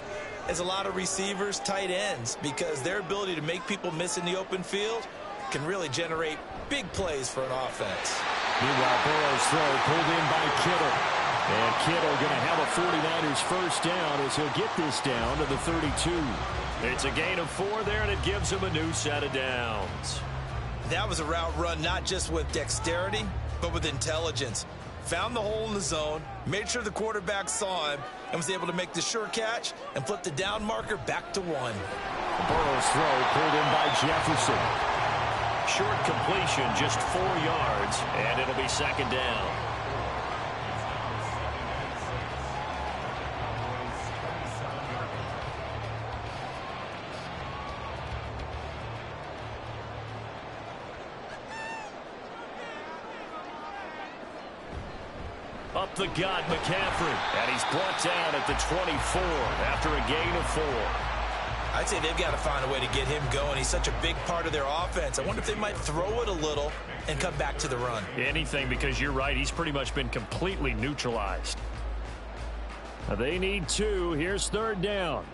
as a lot of receivers, tight ends, because their ability to make people miss in the open field can really generate big plays for an offense. Meanwhile, Burrow's throw pulled in by Kittle. And Kittle going to have a 49ers first down as he'll get this down to the 32. It's a gain of 4 there, and it gives him a new set of downs. That was a route run not just with dexterity, but with intelligence. Found the hole in the zone, made sure the quarterback saw him, and was able to make the sure catch and flip the down marker back to 1. Burrow's throw pulled in by Jefferson. Short completion, just 4 yards, and it'll be second down. Up the gut, McCaffrey, and he's brought down at the 24 after a gain of 4. I'd say they've got to find a way to get him going. He's such a big part of their offense. I wonder if they might throw it a little and come back to the run. Anything, because you're right, he's pretty much been completely neutralized. They need 2. Here's third down.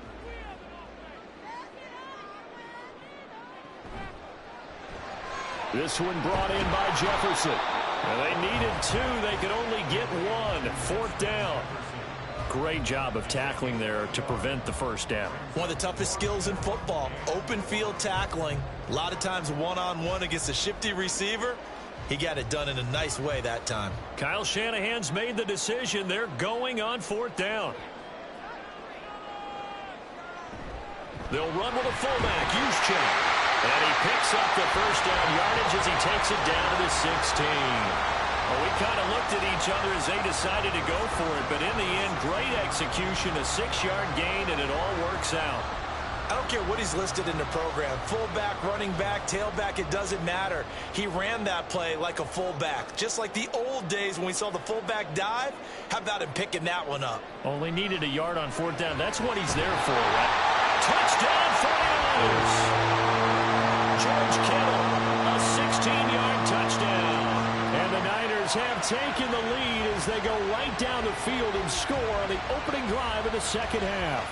This one brought in by Jefferson. And they needed 2. They could only get 1. 4th down. Great job of tackling there to prevent the first down. One of the toughest skills in football, open field tackling. A lot of times one-on-one against a shifty receiver. He got it done in a nice way that time. Kyle Shanahan's made the decision. They're going on 4th down. They'll run with a fullback, Juszczyk. And he picks up the first down yardage as he takes it down to the 16. Well, we kind of looked at each other as they decided to go for it, but in the end, great execution, a 6-yard gain, and it all works out. I don't care what he's listed in the program. Fullback, running back, tailback, it doesn't matter. He ran that play like a fullback, just like the old days when we saw the fullback dive. How about him picking that one up? Only needed a yard on 4th down. That's what he's there for, right? Touchdown, 49ers! George Kittle, a 16-yard touchdown. And the Niners have taken the lead as they go right down the field and score on the opening drive of the second half.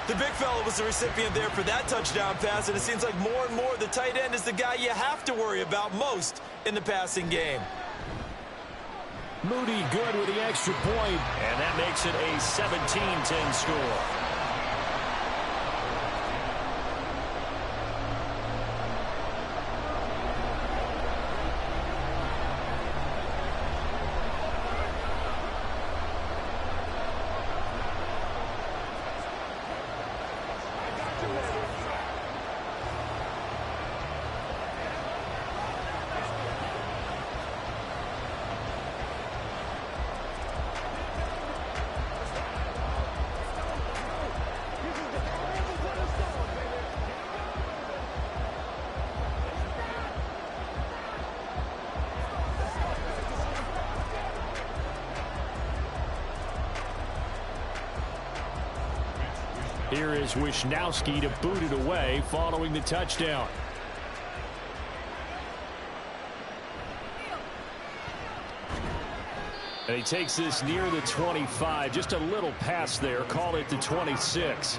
The big fella was the recipient there for that touchdown pass, and it seems like more and more the tight end is the guy you have to worry about most in the passing game. Moody good with the extra point. And that makes it a 17-10 score. Here is Wisnowski to boot it away following the touchdown. And he takes this near the 25. Just a little pass there. Call it the 26.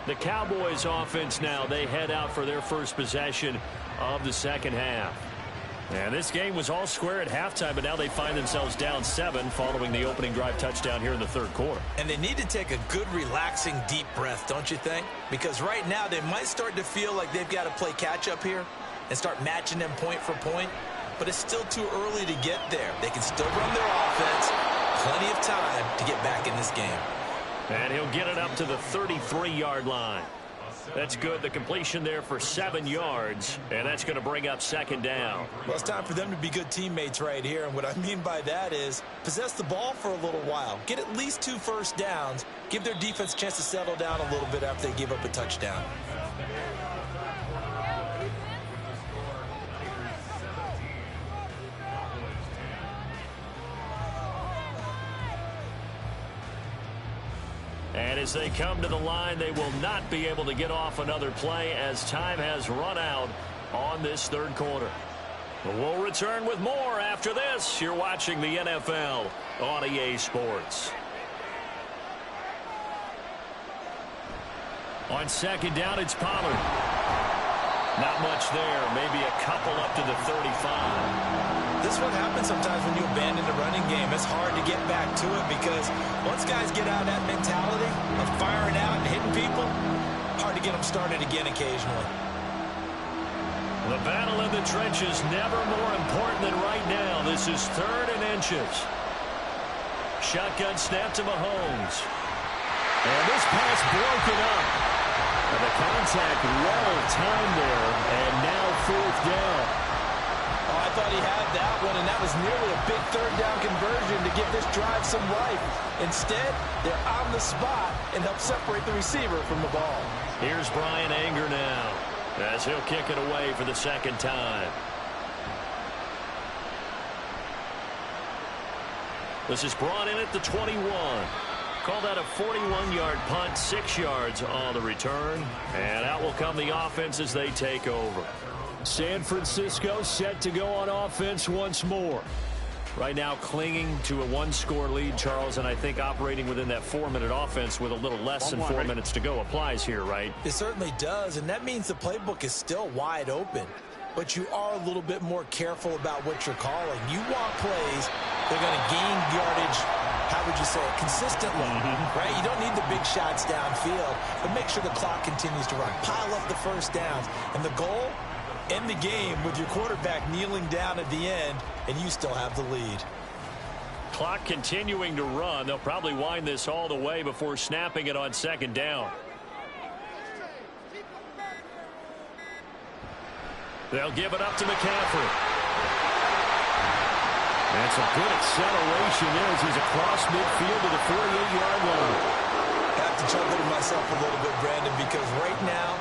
The Cowboys offense now, they head out for their first possession of the second half. And this game was all square at halftime, but now they find themselves down 7 following the opening drive touchdown here in the third quarter. And they need to take a good, relaxing, deep breath, don't you think? Because right now they might start to feel like they've got to play catch-up here and start matching them point for point. But it's still too early to get there. They can still run their offense. Plenty of time to get back in this game. And he'll get it up to the 33-yard line. That's good. The completion there for 7 yards, and that's going to bring up second down. Well, it's time for them to be good teammates right here, and what I mean by that is possess the ball for a little while. Get at least 2 first downs. Give their defense a chance to settle down a little bit after they give up a touchdown. And as they come to the line, they will not be able to get off another play as time has run out on this third quarter. We'll return with more after this. You're watching the NFL on EA Sports. On second down, it's Pollard. Not much there. Maybe a couple up to the 35. This is what happens sometimes when you abandon the running game. It's hard to get back to it because once guys get out of that mentality of firing out and hitting people, hard to get them started again occasionally. The battle in the trenches never more important than right now. This is 3rd and inches. Shotgun snap to Mahomes. And this pass broken up. And the contact well timed there, and now 4th down. Oh, I thought he had that one, and that was nearly a big 3rd down conversion to give this drive some life. Instead, they're on the spot and help separate the receiver from the ball. Here's Brian Anger now, as he'll kick it away for the second time. This is brought in at the 21. Call that a 41-yard punt, 6 yards on the return. And out will come the offense as they take over. San Francisco set to go on offense once more. Right now clinging to a 1-score lead, Charles, and I think operating within that 4-minute offense with a little less than 4 minutes to go applies here, right? It certainly does, and that means the playbook is still wide open. But you are a little bit more careful about what you're calling. You want plays that are going to gain yardage, how would you say it, consistently, right? You don't need the big shots downfield, but make sure the clock continues to run. Pile up the first downs. And the goal, end the game with your quarterback kneeling down at the end, and you still have the lead. Clock continuing to run. They'll probably wind this all the way before snapping it on second down. They'll give it up to McCaffrey. And some good acceleration as he's across midfield to the 48-yard line. I have to chuckle to myself a little bit, Brandon, because right now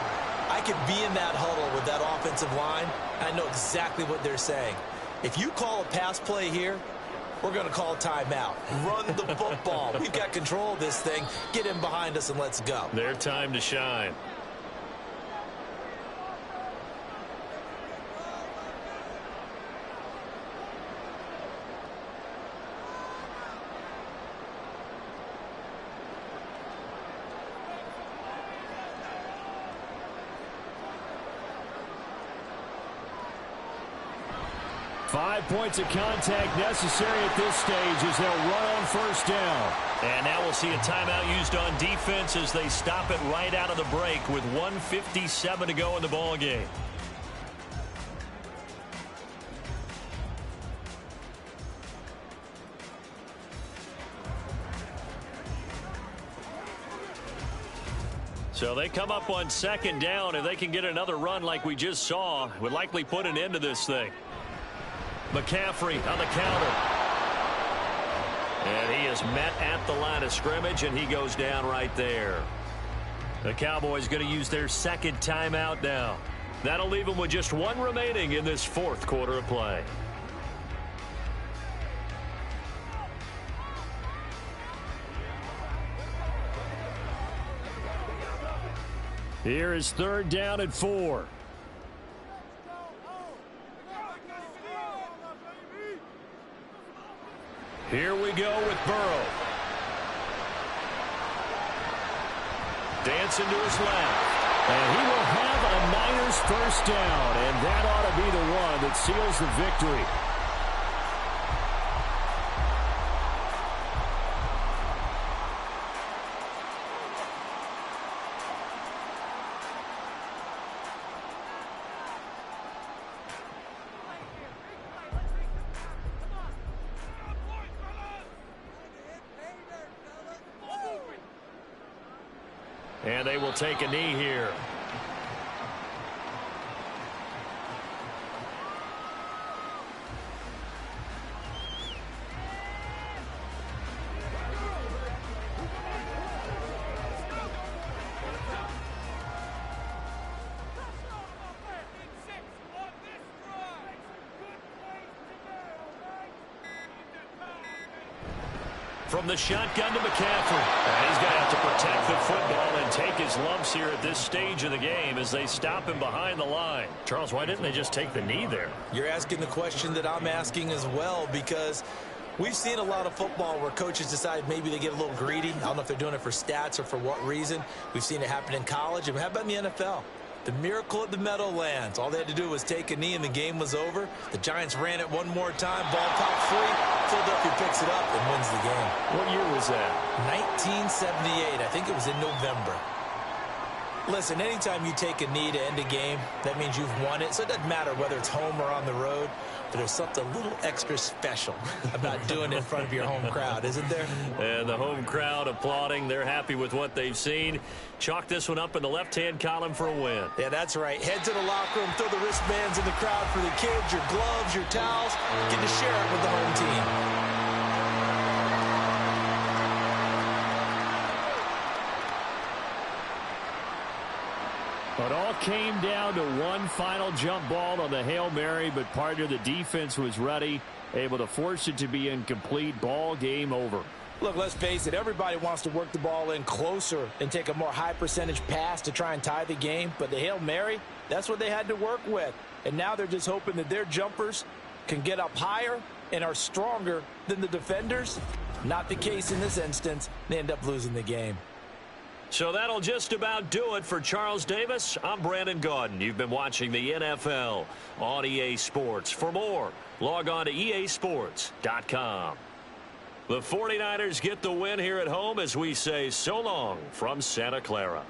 I could be in that huddle with that offensive line, and I know exactly what they're saying. If you call a pass play here, we're going to call timeout. Run the football. We've got control of this thing. Get in behind us and let's go. Their time to shine. Five points of contact necessary at this stage as they'll run on first down. And now we'll see a timeout used on defense as they stop it right out of the break with 1:57 to go in the ball game. So they come up on second down. If they can get another run like we just saw, would likely put an end to this thing. McCaffrey on the counter. And he is met at the line of scrimmage, and he goes down right there. The Cowboys going to use their second timeout now. That'll leave them with just one remaining in this 4th quarter of play. Here is 3rd down and 4. Here we go with Burrow. Dancing to his left. And he will have a Niners first down, and that ought to be the one that seals the victory. And they will take a knee here. From from the shotgun to McCaffrey. And he's going to have to protect the football and take his lumps here at this stage of the game as they stop him behind the line. Charles, why didn't they just take the knee there? You're asking the question that I'm asking as well, because we've seen a lot of football where coaches decide maybe they get a little greedy. I don't know if they're doing it for stats or for what reason. We've seen it happen in college. And how about in the NFL? The miracle at the Meadowlands. All they had to do was take a knee and the game was over. The Giants ran it one more time. Ball popped free. Philadelphia picks it up and wins the game. What year was that? 1978. I think it was in November. Listen, anytime you take a knee to end a game, that means you've won it. So it doesn't matter whether it's home or on the road. But there's something a little extra special about doing it in front of your home crowd, isn't there? And the home crowd applauding. They're happy with what they've seen. Chalk this one up in the left-hand column for a win. Yeah, that's right. Head to the locker room, throw the wristbands in the crowd for the kids, your gloves, your towels. Get to share it with the home team. It all came down to one final jump ball on the Hail Mary, but partner, the defense was ready, able to force it to be incomplete. Ball game over. Look, let's face it, everybody wants to work the ball in closer and take a more high percentage pass to try and tie the game. But the Hail Mary, that's what they had to work with. And now they're just hoping that their jumpers can get up higher and are stronger than the defenders. Not the case in this instance. They end up losing the game. So that'll just about do it for Charles Davis. I'm Brandon Gaudin. You've been watching the NFL on EA Sports. For more, log on to easports.com. The 49ers get the win here at home as we say so long from Santa Clara.